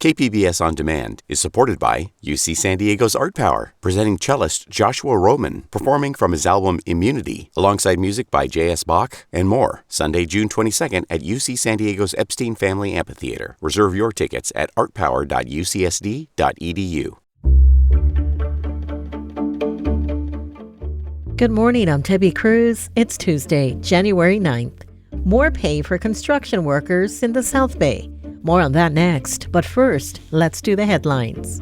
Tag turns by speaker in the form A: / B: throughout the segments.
A: KPBS On Demand is supported by UC San Diego's Art Power, presenting cellist Joshua Roman, performing from his album Immunity, alongside music by J.S. Bach and more. Sunday, June 22nd at UC San Diego's Epstein Family Amphitheater. Reserve your tickets at artpower.ucsd.edu.
B: Good morning, I'm Debbie Cruz. It's Tuesday, January 9th. More pay for construction workers in the South Bay. More on that next, but first, let's do the headlines.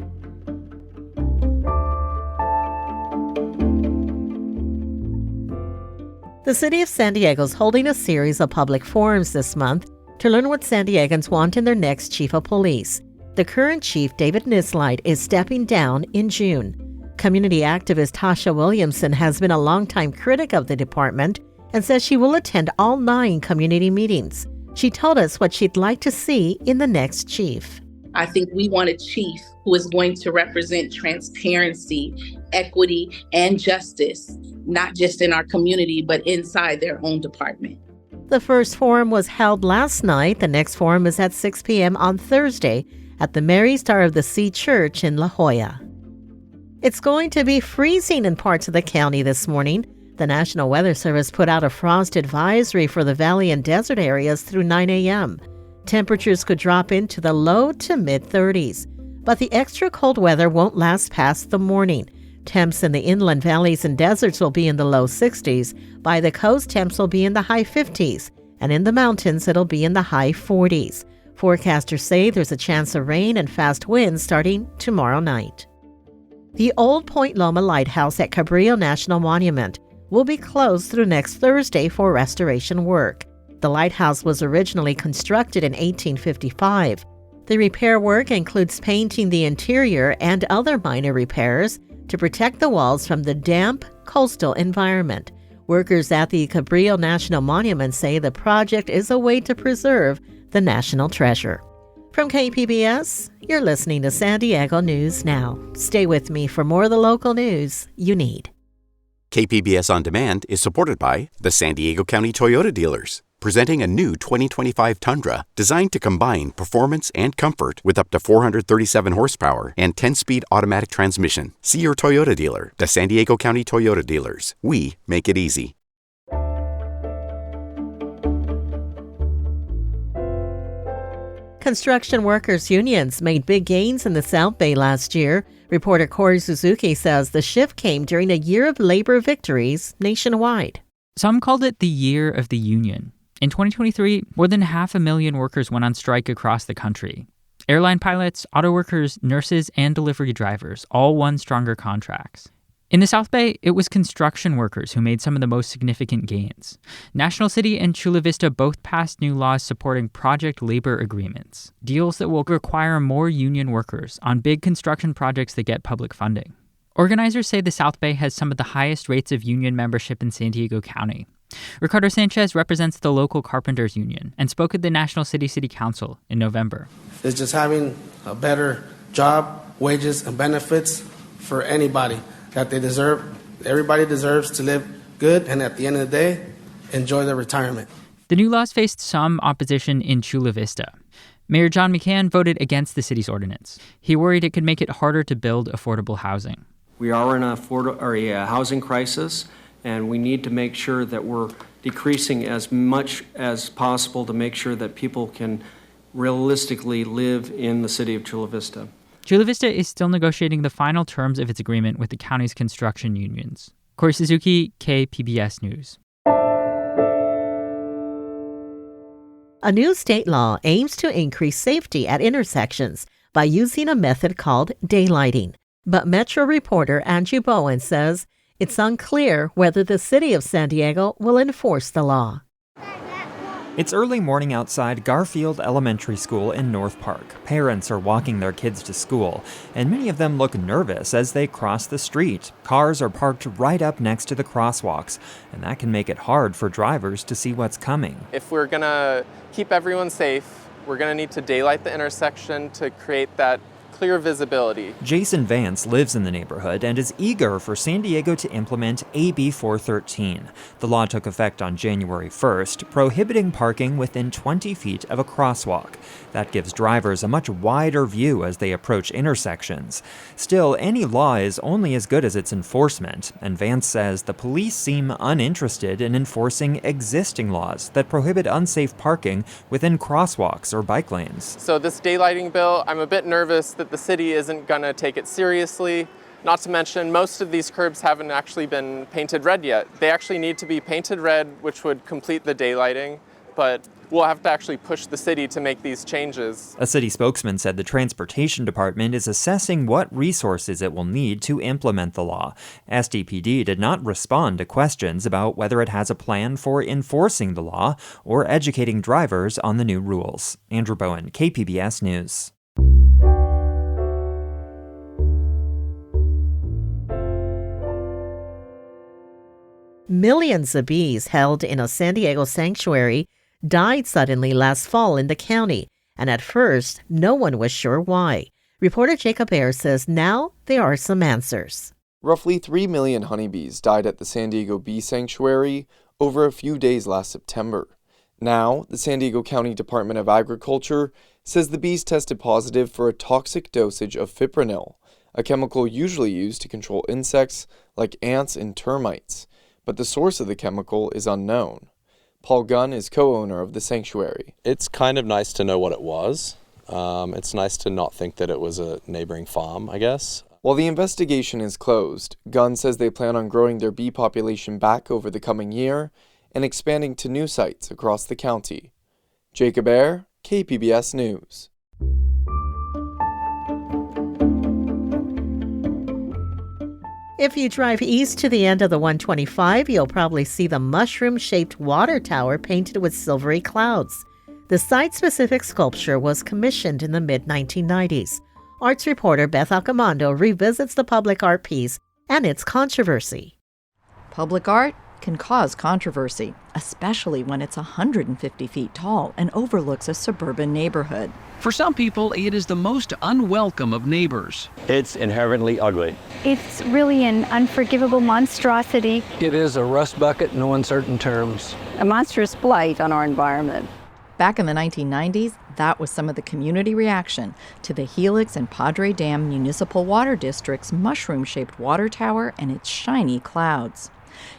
B: The City of San Diego is holding a series of public forums this month to learn what San Diegans want in their next chief of police. The current chief, David Nisleit, is stepping down in June. Community activist Tasha Williamson has been a longtime critic of the department and says she will attend all 9 community meetings. She told us what she'd like to see in the next chief.
C: I think we want a chief who is going to represent transparency, equity, and justice, not just in our community, but inside their own department.
B: The first forum was held last night. The next forum is at 6 p.m. on Thursday at the Mary Star of the Sea Church in La Jolla. It's going to be freezing in parts of the county this morning. The National Weather Service put out a frost advisory for the valley and desert areas through 9 a.m. Temperatures could drop into the low to mid-30s, but the extra cold weather won't last past the morning. Temps in the inland valleys and deserts will be in the low 60s. By the coast, temps will be in the high 50s, and in the mountains, it'll be in the high 40s. Forecasters say there's a chance of rain and fast winds starting tomorrow night. The old Point Loma Lighthouse at Cabrillo National Monument will be closed through next Thursday for restoration work. The lighthouse was originally constructed in 1855. The repair work includes painting the interior and other minor repairs to protect the walls from the damp coastal environment. Workers at the Cabrillo National Monument say the project is a way to preserve the national treasure. From KPBS, you're listening to San Diego News Now. Stay with me for more of the local news you need.
A: KPBS On Demand is supported by the San Diego County Toyota dealers, presenting a new 2025 Tundra designed to combine performance and comfort with up to 437 horsepower and 10-speed automatic transmission. See your Toyota dealer, the San Diego County Toyota dealers. We make it easy.
B: Construction workers' unions made big gains in the South Bay last year. Reporter Corey Suzuki says the shift came during a year of labor victories nationwide.
D: Some called it the year of the union. In 2023, more than 500,000 workers went on strike across the country. Airline pilots, auto workers, nurses, and delivery drivers all won stronger contracts. In the South Bay, it was construction workers who made some of the most significant gains. National City and Chula Vista both passed new laws supporting project labor agreements, deals that will require more union workers on big construction projects that get public funding. Organizers say the South Bay has some of the highest rates of union membership in San Diego County. Ricardo Sanchez represents the local carpenters union and spoke at the National City Council in November.
E: It's just having a better job, wages, and benefits for anybody that they deserve. Everybody deserves to live good and at the end of the day, enjoy their retirement.
D: The new laws faced some opposition in Chula Vista. Mayor John McCann voted against the city's ordinance. He worried it could make it harder to build affordable housing.
F: We are in a housing crisis, and we need to make sure that we're decreasing as much as possible to make sure that people can realistically live in the city of Chula Vista.
D: Chula Vista is still negotiating the final terms of its agreement with the county's construction unions. Corey Suzuki, KPBS News.
B: A new state law aims to increase safety at intersections by using a method called daylighting. But Metro reporter Angie Bowen says it's unclear whether the city of San Diego will enforce the law.
G: It's early morning outside Garfield Elementary School in North Park. Parents are walking their kids to school, and many of them look nervous as they cross the street. Cars are parked right up next to the crosswalks, and that can make it hard for drivers to see what's coming.
H: If we're going to keep everyone safe, we're going to need to daylight the intersection to create that clear visibility.
G: Jason Vance lives in the neighborhood and is eager for San Diego to implement AB 413. The law took effect on January 1st, prohibiting parking within 20 feet of a crosswalk. That gives drivers a much wider view as they approach intersections. Still, any law is only as good as its enforcement, and Vance says the police seem uninterested in enforcing existing laws that prohibit unsafe parking within crosswalks or bike lanes.
H: So this daylighting bill, I'm a bit nervous that the city isn't going to take it seriously. Not to mention, most of these curbs haven't actually been painted red yet. They actually need to be painted red, which would complete the daylighting, but we'll have to actually push the city to make these changes.
G: A city spokesman said the transportation department is assessing what resources it will need to implement the law. SDPD did not respond to questions about whether it has a plan for enforcing the law or educating drivers on the new rules. Andrew Bowen, KPBS News.
B: Millions of bees held in a San Diego sanctuary died suddenly last fall in the county, and at first, no one was sure why. Reporter Jacob Ayers says now there are some answers.
I: Roughly 3 million honeybees died at the San Diego Bee Sanctuary over a few days last September. Now, the San Diego County Department of Agriculture says the bees tested positive for a toxic dosage of fipronil, a chemical usually used to control insects like ants and termites. But the source of the chemical is unknown. Paul Gunn is co-owner of the sanctuary.
J: It's kind of nice to know what it was. It's nice to not think that it was a neighboring farm, I guess.
I: While the investigation is closed, Gunn says they plan on growing their bee population back over the coming year and expanding to new sites across the county. Jacob Ayers, KPBS News.
B: If you drive east to the end of the 125, you'll probably see the mushroom-shaped water tower painted with silvery clouds. The site-specific sculpture was commissioned in the mid-1990s. Arts reporter Beth Accomando revisits the public art piece and its controversy.
K: Public art can cause controversy, especially when it's 150 feet tall and overlooks a suburban neighborhood.
L: For some people, it is the most unwelcome of neighbors.
M: It's inherently ugly.
N: It's really an unforgivable monstrosity.
O: It is a rust bucket in no uncertain terms.
P: A monstrous blight on our environment.
K: Back in the 1990s, that was some of the community reaction to the Helix and Padre Dam Municipal Water District's mushroom-shaped water tower and its shiny clouds.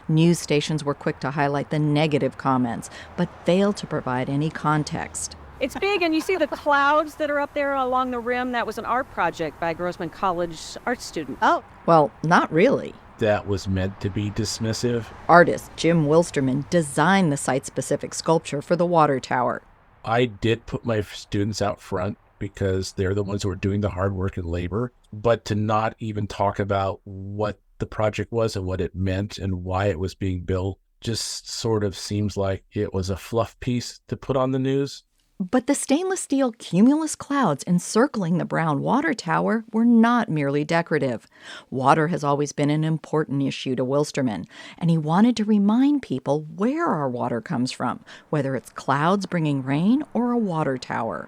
K: News stations were quick to highlight the negative comments, but failed to provide any context.
Q: It's big, and you see the clouds that are up there along the rim. That was an art project by Grossman College art students.
K: Oh, well, not really.
R: That was meant to be dismissive.
K: Artist Jim Wilsterman designed the site-specific sculpture for the water tower.
R: I did put my students out front because they're the ones who are doing the hard work and labor, but to not even talk about what the project was and what it meant and why it was being built just sort of seems like it was a fluff piece to put on the news.
K: But the stainless steel cumulus clouds encircling the brown water tower were not merely decorative. Water has always been an important issue to Wilsterman, and he wanted to remind people where our water comes from, whether it's clouds bringing rain or a water tower.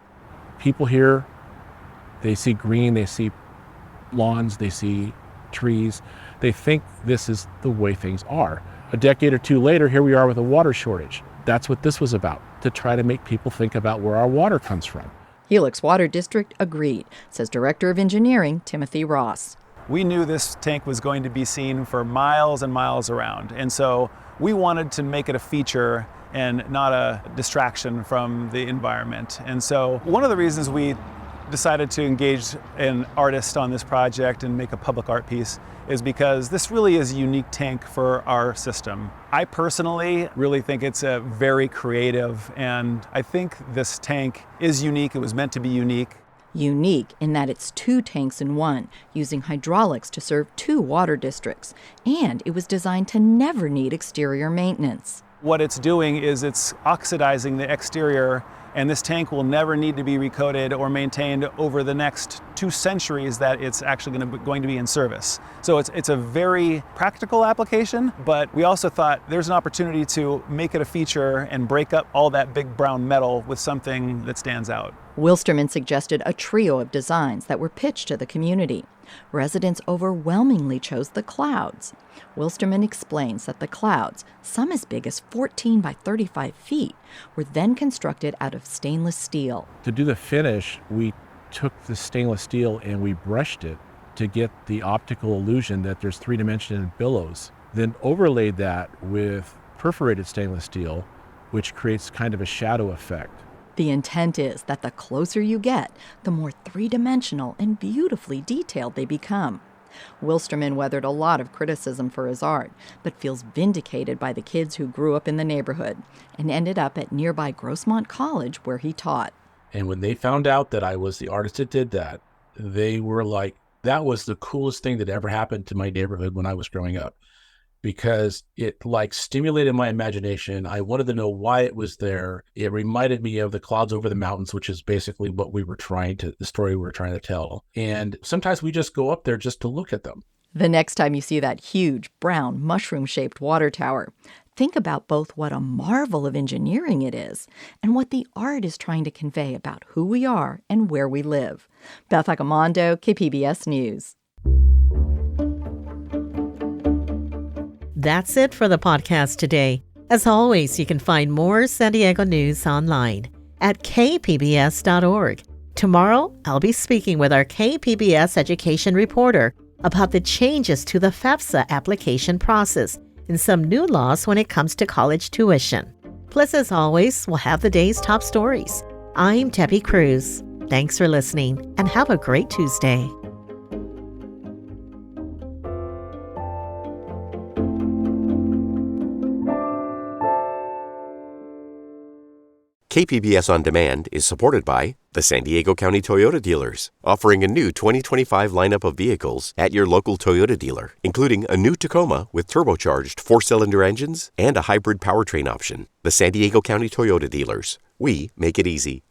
R: People here, they see green, they see lawns, they see trees. They think this is the way things are. A decade or two later, here we are with a water shortage. That's what this was about, to try to make people think about where our water comes from.
K: Helix Water District agreed, says Director of Engineering Timothy Ross.
S: We knew this tank was going to be seen for miles and miles around, and so we wanted to make it a feature and not a distraction from the environment. And so one of the reasons we decided to engage an artist on this project and make a public art piece is because this really is a unique tank for our system. I personally really think it's a very creative, and I think this tank is unique. It was meant to be unique.
K: Unique in that it's 2 tanks in one, using hydraulics to serve 2 water districts, and it was designed to never need exterior maintenance.
S: What it's doing is it's oxidizing the exterior, and this tank will never need to be recoated or maintained over the next 2 centuries that it's actually going to be in service. So it's a very practical application, but we also thought there's an opportunity to make it a feature and break up all that big brown metal with something that stands out.
K: Wilstermann suggested a trio of designs that were pitched to the community. Residents overwhelmingly chose the clouds. Wilstermann explains that the clouds, some as big as 14 by 35 feet, were then constructed out of stainless steel.
R: To do the finish, we took the stainless steel and we brushed it to get the optical illusion that there's three-dimensional billows. Then overlaid that with perforated stainless steel, which creates kind of a shadow effect.
K: The intent is that the closer you get, the more three-dimensional and beautifully detailed they become. Wilstermann weathered a lot of criticism for his art, but feels vindicated by the kids who grew up in the neighborhood and ended up at nearby Grossmont College where he taught.
R: And when they found out that I was the artist that did that, they were like, that was the coolest thing that ever happened to my neighborhood when I was growing up. Because it stimulated my imagination. I wanted to know why it was there. It reminded me of the clouds over the mountains, which is basically what the story we were trying to tell. And sometimes we just go up there just to look at them.
K: The next time you see that huge, brown, mushroom-shaped water tower, think about both what a marvel of engineering it is and what the art is trying to convey about who we are and where we live. Beth Accomando, KPBS News.
B: That's it for the podcast today. As always, you can find more San Diego news online at kpbs.org. Tomorrow, I'll be speaking with our KPBS education reporter about the changes to the FAFSA application process and some new laws when it comes to college tuition. Plus, as always, we'll have the day's top stories. I'm Debbie Cruz. Thanks for listening and have a great Tuesday.
A: KPBS On Demand is supported by the San Diego County Toyota dealers, offering a new 2025 lineup of vehicles at your local Toyota dealer, including a new Tacoma with turbocharged 4-cylinder engines and a hybrid powertrain option. The San Diego County Toyota dealers. We make it easy.